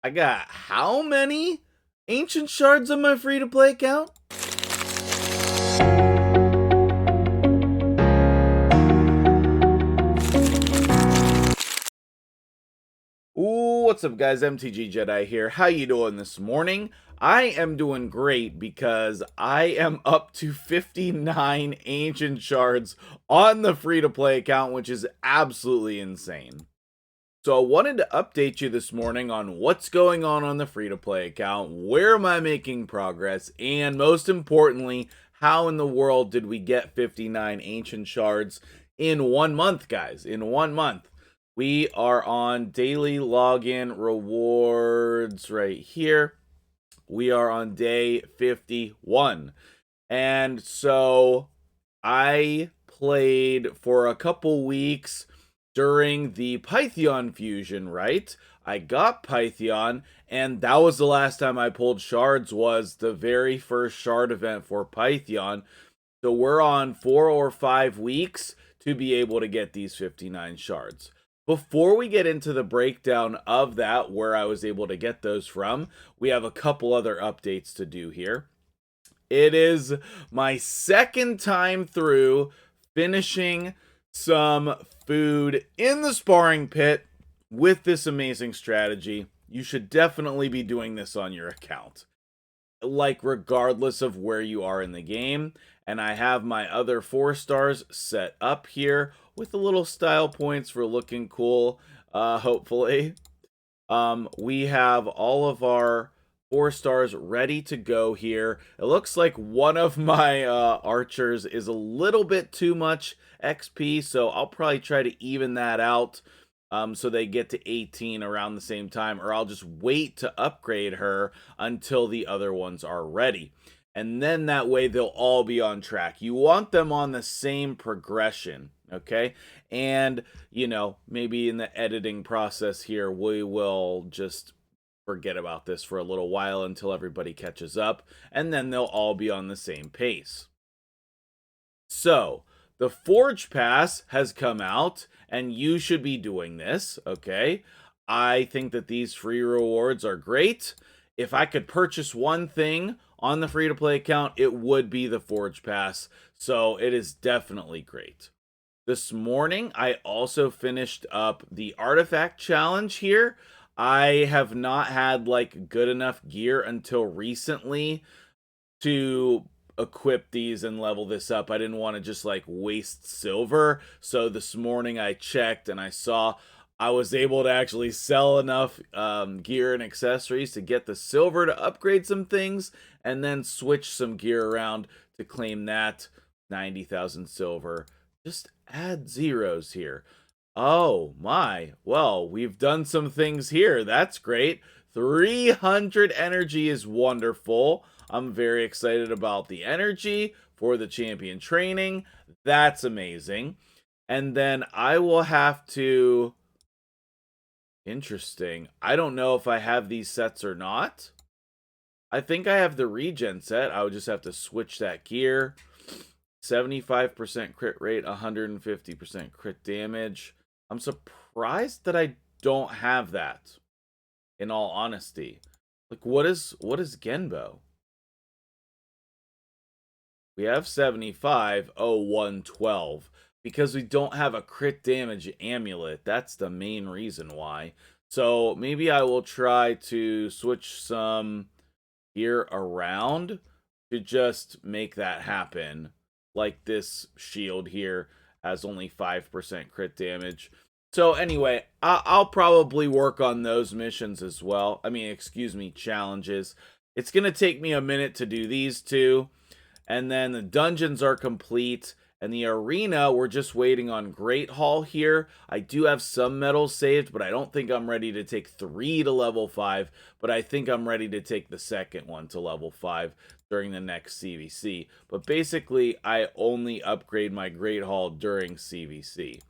I got how many ancient shards on my free-to-play account? Ooh, what's up guys? MtgJedi here. How you doing this morning? I am doing great because I am up to 59 ancient shards on the free-to-play account, which is absolutely insane. So I wanted to update you this morning on what's going on the free-to-play account, where am I making progress, and most importantly, how in the world did we get 59 ancient shards in 1 month, guys? In 1 month. We are on daily login rewards right here. We are on day 51. And so I played for a couple weeks during the Pythion fusion, right? I got Pythion, and that was the last time I pulled shards, was the very first shard event for Pythion. So we're on 4 or 5 weeks to be able to get these 59 shards. Before we get into the breakdown of that, where I was able to get those from, we have a couple other updates to do here. It is my second time through finishing some food in the sparring pit with this amazing strategy. You should definitely be doing this on your account, like regardless of where you are in the game. And I have my other 4 stars set up here with a little style points for looking cool, hopefully. We have all of our 4 stars ready to go here. It looks like one of my archers is a little bit too much XP, so I'll probably try to even that out so they get to 18 around the same time, or I'll just wait to upgrade her until the other ones are ready. And then that way they'll all be on track. You want them on the same progression, okay? And, you know, maybe in the editing process here, we will just forget about this for a little while until everybody catches up, and then they'll all be on the same pace. So, the Forge Pass has come out, and you should be doing this, okay? I think that these free rewards are great. If I could purchase one thing on the free-to-play account, it would be the Forge Pass, so it is definitely great. This morning, I also finished up the Artifact Challenge here. I have not had, like, good enough gear until recently to equip these and level this up. I didn't want to just, like, waste silver, so this morning I checked and I saw I was able to actually sell enough gear and accessories to get the silver to upgrade some things, and then switch some gear around to claim that 90,000 silver. Just add zeros here. Oh my, well, we've done some things here. That's great. 300 energy is wonderful. I'm very excited about the energy for the champion training. That's amazing. And then I will have to... Interesting. I don't know if I have these sets or not. I think I have the regen set. I would just have to switch that gear. 75% crit rate, 150% crit damage. I'm surprised that I don't have that, in all honesty. Like, what is Genbo? We have 75, 112. Because we don't have a crit damage amulet. That's the main reason why. So maybe I will try to switch some gear around to just make that happen. Like this shield here has only 5% crit damage. So anyway, I'll probably work on those missions as well. I mean, excuse me, challenges. It's going to take me a minute to do these two. And then the dungeons are complete. And the arena, we're just waiting on Great Hall here. I do have some medals saved, but I don't think I'm ready to take 3 to level 5. But I think I'm ready to take the second one to level 5 during the next CVC. But basically, I only upgrade my Great Hall during CVC.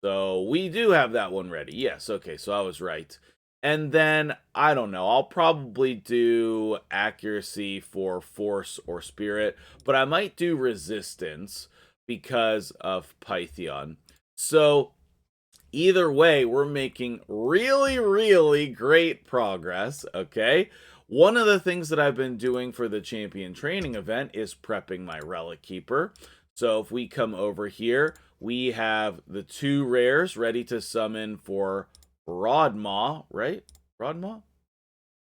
So we do have that one ready. Yes, okay, so I was right. And then, I don't know, I'll probably do accuracy for force or spirit, but I might do resistance because of Pythion. So Either way, we're making really, really great progress, okay? One of the things that I've been doing for the champion training event is prepping my relic keeper. So if we come over here, we have the 2 rares ready to summon for Broadmaw, right? Broadmaw?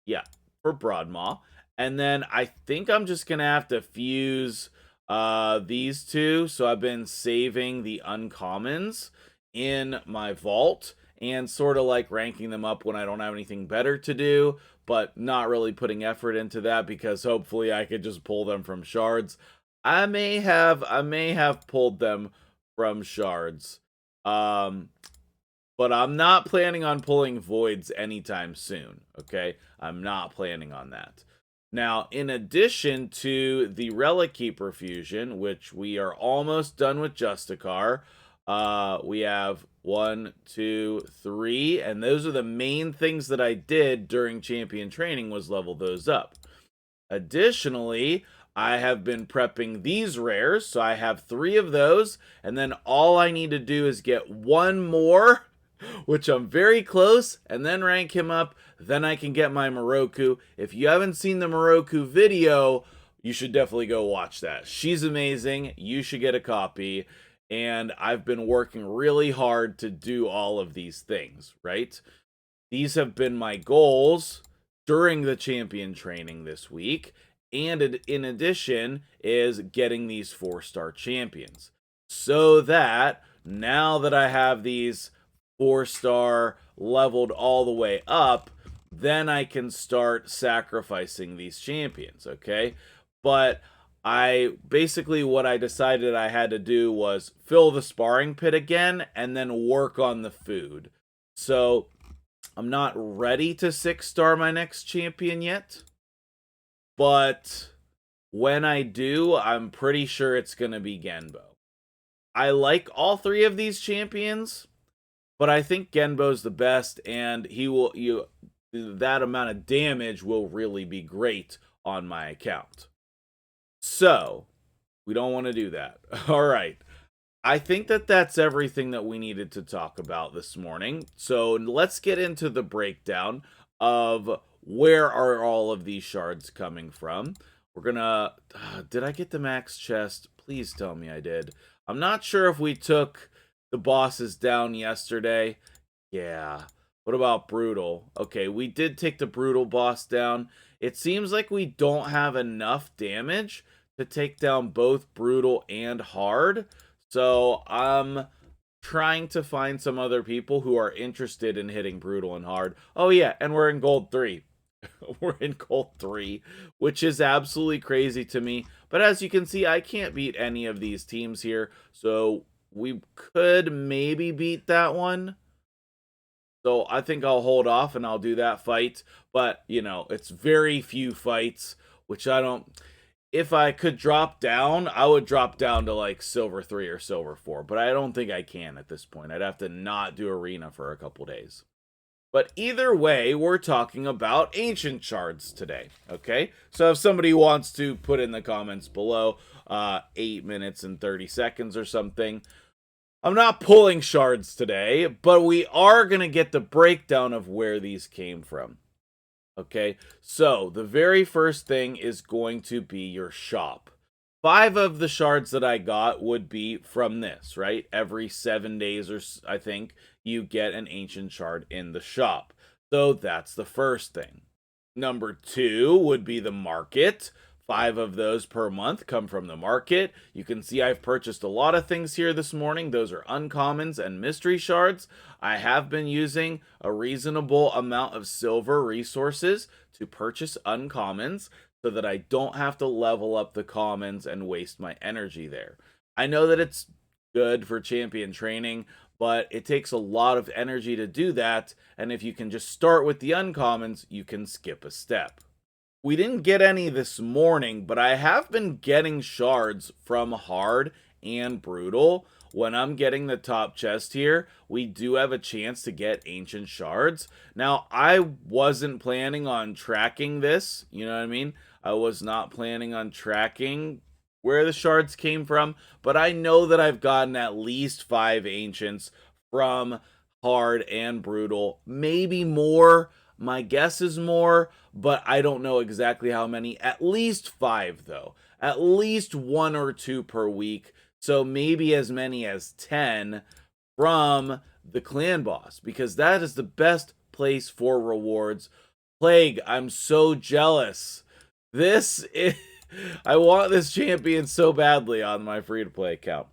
Yeah, for Broadmaw. And then I think I'm just gonna have to fuse these 2. So I've been saving the uncommons in my vault and sort of like ranking them up when I don't have anything better to do, but not really putting effort into that because hopefully I could just pull them from shards. I may have pulled them from shards. But I'm not planning on pulling voids anytime soon, okay? I'm not planning on that. Now, in addition to the Relic Keeper fusion, which we are almost done with Justicar, we have 1, 2, 3, and those are the main things that I did during champion training was level those up. Additionally, I have been prepping these rares, so I have 3 of those, and then all I need to do is get 1 more, which I'm very close, and then rank him up. Then I can get my Moroku. If you haven't seen the Moroku video, you should definitely go watch that. She's amazing. You should get a copy. And I've been working really hard to do all of these things, right? These have been my goals during the champion training this week. And in addition is getting these 4-star champions. So that now that I have these 4-star leveled all the way up, then I can start sacrificing these champions, okay? But what I decided I had to do was fill the sparring pit again and then work on the food. So I'm not ready to 6-star my next champion yet, but when I do, I'm pretty sure it's going to be Genbo. I like all 3 of these champions, but I think Genbo's the best, and that amount of damage will really be great on my account. So, we don't want to do that. All right. I think that's everything that we needed to talk about this morning. So, let's get into the breakdown of where are all of these shards coming from. We're gonna... did I get the max chest? Please tell me I did. I'm not sure if we took the bosses down yesterday. Yeah. What about Brutal? Okay, we did take the Brutal boss down. It seems like we don't have enough damage to take down both Brutal and Hard. So I'm trying to find some other people who are interested in hitting Brutal and Hard. Oh yeah, and we're in Gold 3. We're in Gold 3, which is absolutely crazy to me. But as you can see, I can't beat any of these teams here. So we could maybe beat that one. So I think I'll hold off and I'll do that fight. But, you know, it's very few fights, which I don't... If I could drop down, I would drop down to like Silver 3 or Silver 4. But I don't think I can at this point. I'd have to not do Arena for a couple days. But either way, we're talking about Ancient Shards today, okay? So if somebody wants to put in the comments below, 8 minutes and 30 seconds or something. I'm not pulling shards today, but we are going to get the breakdown of where these came from. Okay, so the very first thing is going to be your shop. 5 of the shards that I got would be from this, right? Every 7 days or I think you get an ancient shard in the shop. So that's the first thing. Number 2 would be the market. 5 of those per month come from the market. You can see I've purchased a lot of things here this morning. Those are uncommons and mystery shards. I have been using a reasonable amount of silver resources to purchase uncommons so that I don't have to level up the commons and waste my energy there. I know that it's good for champion training, but it takes a lot of energy to do that, and if you can just start with the uncommons, you can skip a step. We didn't get any this morning, but I have been getting shards from Hard and Brutal. When I'm getting the top chest here, we do have a chance to get ancient shards. Now, I wasn't planning on tracking this, you know what I mean? I was not planning on tracking where the shards came from, but I know that I've gotten at least 5 ancients from hard, and brutal. Maybe more. My guess is more, but I don't know exactly how many. At least 5, though. At least 1 or 2 per week. So maybe as many as 10 from the clan boss, because that is the best place for rewards. Plague, I'm so jealous. This is... I want this champion so badly on my free-to-play account.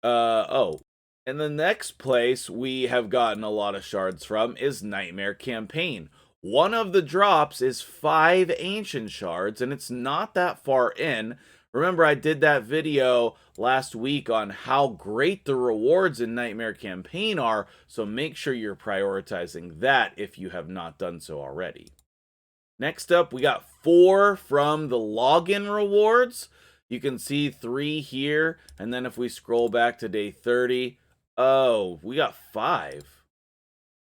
Oh. And the next place we have gotten a lot of shards from is Nightmare Campaign. One of the drops is 5 ancient shards, and it's not that far in. Remember, I did that video last week on how great the rewards in Nightmare Campaign are, so make sure you're prioritizing that if you have not done so already. Next up, we got 4 from the login rewards. You can see 3 here, and then if we scroll back to day 30, oh, we got 5.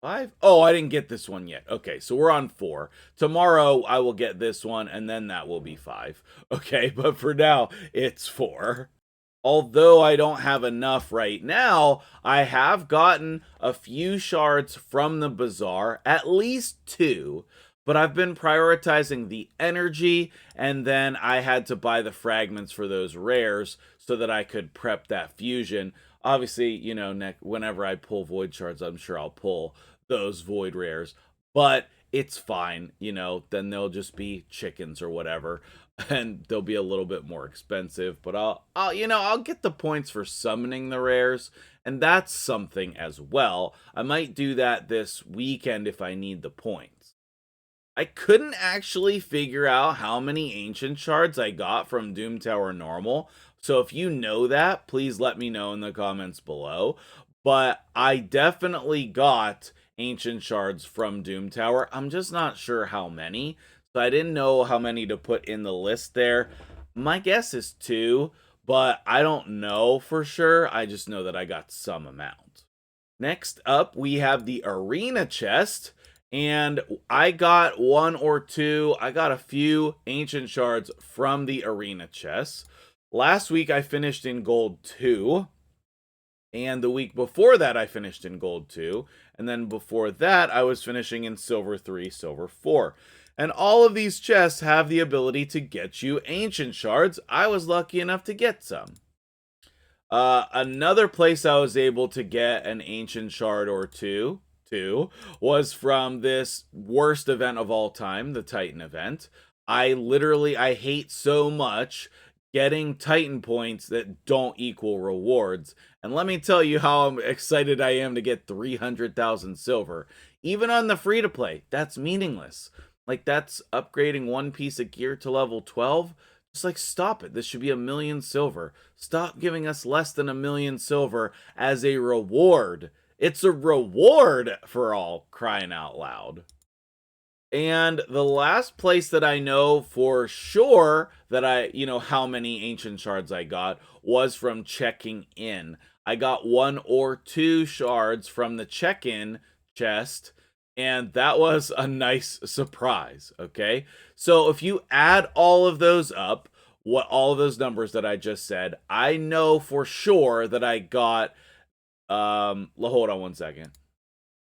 5? Oh, I didn't get this one yet. Okay, so we're on 4. Tomorrow, I will get this one, and then that will be 5. Okay, but for now, it's 4. Although I don't have enough right now, I have gotten a few shards from the bazaar, at least 2. But I've been prioritizing the energy, and then I had to buy the fragments for those rares so that I could prep that fusion. Obviously, you know, whenever I pull void shards, I'm sure I'll pull those void rares. But it's fine, you know, then they'll just be chickens or whatever, and they'll be a little bit more expensive. But I'll get the points for summoning the rares, and that's something as well. I might do that this weekend if I need the points. I couldn't actually figure out how many ancient shards I got from Doom Tower Normal. So if you know that, please let me know in the comments below. But I definitely got ancient shards from Doom Tower. I'm just not sure how many. So I didn't know how many to put in the list there. My guess is 2, but I don't know for sure. I just know that I got some amount. Next up, we have the arena chest. And I got 1 or 2. I got a few ancient shards from the arena chests. Last week I finished in gold 2. And the week before that I finished in gold 2. And then before that I was finishing in silver 3, silver 4. And all of these chests have the ability to get you ancient shards. I was lucky enough to get some. Another place I was able to get an ancient shard or two was from this worst event of all time, the Titan event. I hate so much getting Titan points that don't equal rewards. And let me tell you how excited I am to get 300,000 silver. Even on the free-to-play, that's meaningless. Like, that's upgrading 1 piece of gear to level 12. Just like, stop it. This should be 1,000,000 silver. Stop giving us less than 1,000,000 silver as a reward. It's a reward, for all crying out loud. And the last place that I know for sure that how many ancient shards I got was from checking in. I got 1 or 2 shards from the check-in chest, and that was a nice surprise, okay? So if you add all of those up, all of those numbers that I just said, I know for sure that I got hold on one second.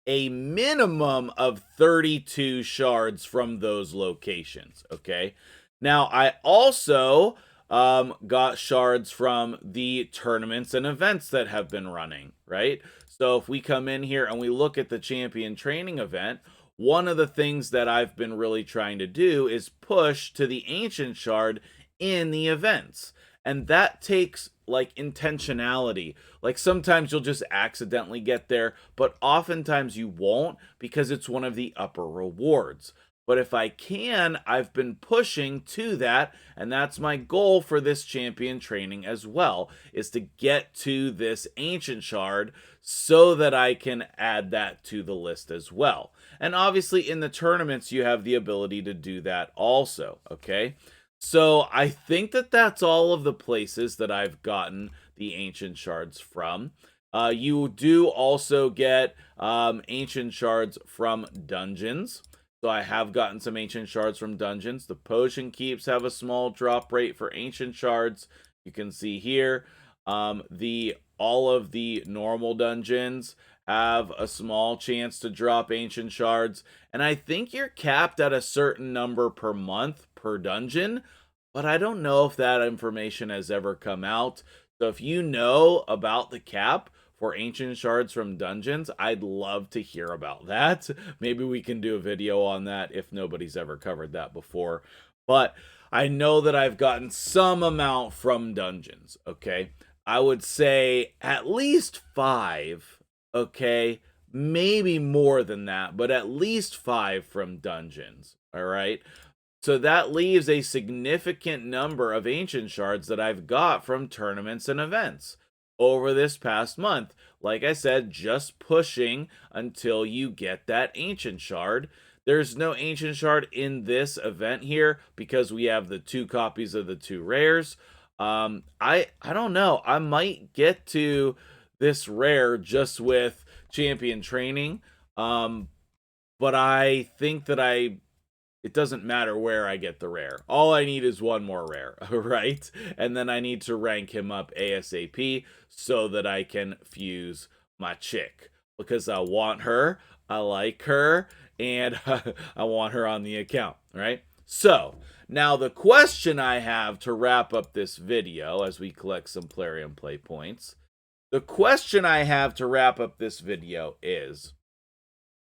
A minimum of 32 shards from those locations, okay? Now, I also got shards from the tournaments and events that have been running, right? So if we come in here and we look at the champion training event, one of the things that I've been really trying to do is push to the ancient shard in the events. And that takes like intentionality. Like sometimes you'll just accidentally get there, but oftentimes you won't because it's one of the upper rewards. But if I can, I've been pushing to that, and that's my goal for this champion training as well, is to get to this ancient shard so that I can add that to the list as well. And obviously in the tournaments you have the ability to do that also, okay? So I think that that's all of the places that I've gotten the ancient shards from. You do also get ancient shards from dungeons. So I have gotten some ancient shards from dungeons. The potion keeps have a small drop rate for ancient shards. You can see here. All of the normal dungeons have a small chance to drop ancient shards, and I think you're capped at a certain number per month per dungeon, but I don't know if that information has ever come out. So if you know about the cap for ancient shards from dungeons, I'd love to hear about that. Maybe we can do a video on that if nobody's ever covered that before. But I know that I've gotten some amount from dungeons, okay? I would say at least 5, okay? Maybe more than that, but at least 5 from dungeons, all right? So that leaves a significant number of ancient shards that I've got from tournaments and events over this past month. Like I said, just pushing until you get that ancient shard. There's no ancient shard in this event here because we have the 2 copies of the 2 rares. I don't know. I might get to this rare just with champion training. But I think that it doesn't matter where I get the rare. All I need is one more rare, right? And then I need to rank him up ASAP so that I can fuse my chick. Because I want her, I like her, and I want her on the account, right? So, now the question I have to wrap up this video as we collect some Plarium Play points. The question I have to wrap up this video is,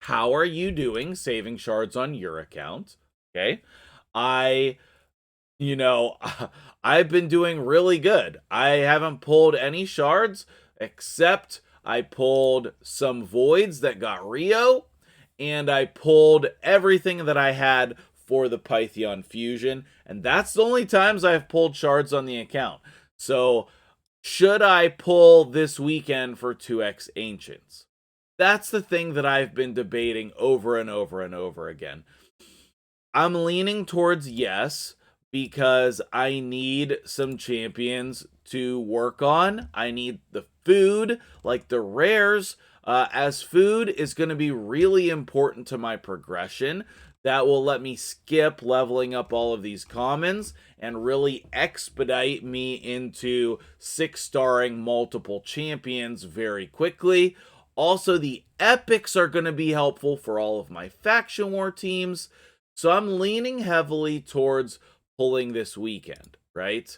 how are you doing saving shards on your account? Okay. You know, I've been doing really good. I haven't pulled any shards except I pulled some voids that got Rio, and I pulled everything that I had for the Pythion fusion, and that's the only times I've pulled shards on the account. So, should I pull this weekend for 2x Ancients? That's the thing that I've been debating over and over and over again. I'm leaning towards yes, because I need some champions to work on. I need the food, like the rares, as food is going to be really important to my progression. That will let me skip leveling up all of these commons and really expedite me into 6-starring multiple champions very quickly. Also, the epics are going to be helpful for all of my faction war teams. So I'm leaning heavily towards pulling this weekend, right?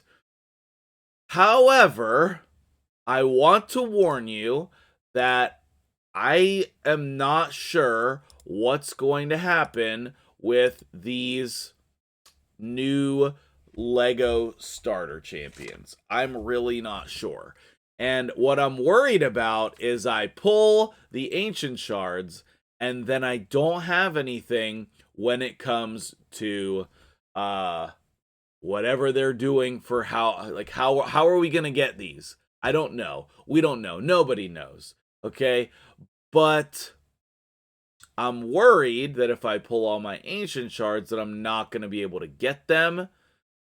However, I want to warn you that I am not sure what's going to happen with these new Lego starter champions. I'm really not sure. And what I'm worried about is I pull the ancient shards and then I don't have anything when it comes to whatever they're doing for how are we going to get these? I don't know. We don't know. Nobody knows. Okay? But I'm worried that if I pull all my ancient shards that I'm not going to be able to get them.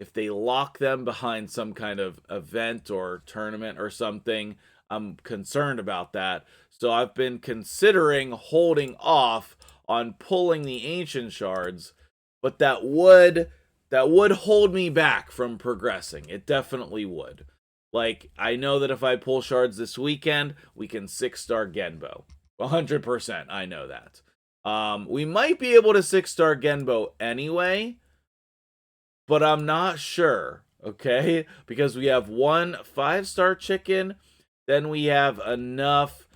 If they lock them behind some kind of event or tournament or something, I'm concerned about that. So I've been considering holding off on pulling the ancient shards, but that would hold me back from progressing. It definitely would. Like, I know that if I pull shards this weekend, we can 6-star Genbo. 100%, I know that. We might be able to 6-star Genbo anyway, but I'm not sure, okay? Because we have 1 5-star chicken, then we have enough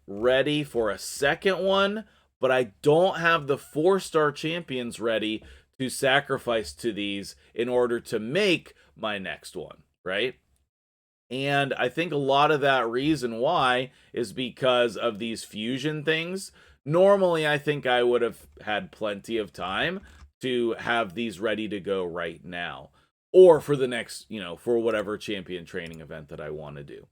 ready for a second one, but I don't have the 4-star champions ready to sacrifice to these in order to make my next one, right? And I think a lot of that reason why is because of these fusion things. Normally, I think I would have had plenty of time to have these ready to go right now. Or for the next, for whatever champion training event that I want to do.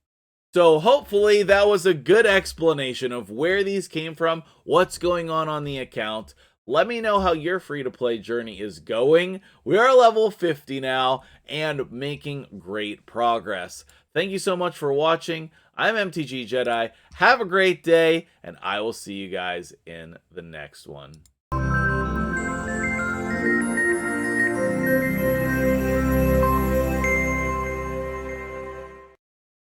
So hopefully that was a good explanation of where these came from, what's going on the account. Let me know how your free-to-play journey is going. We are level 50 now and making great progress. Thank you so much for watching. I'm MtgJedi. Have a great day, and I will see you guys in the next one.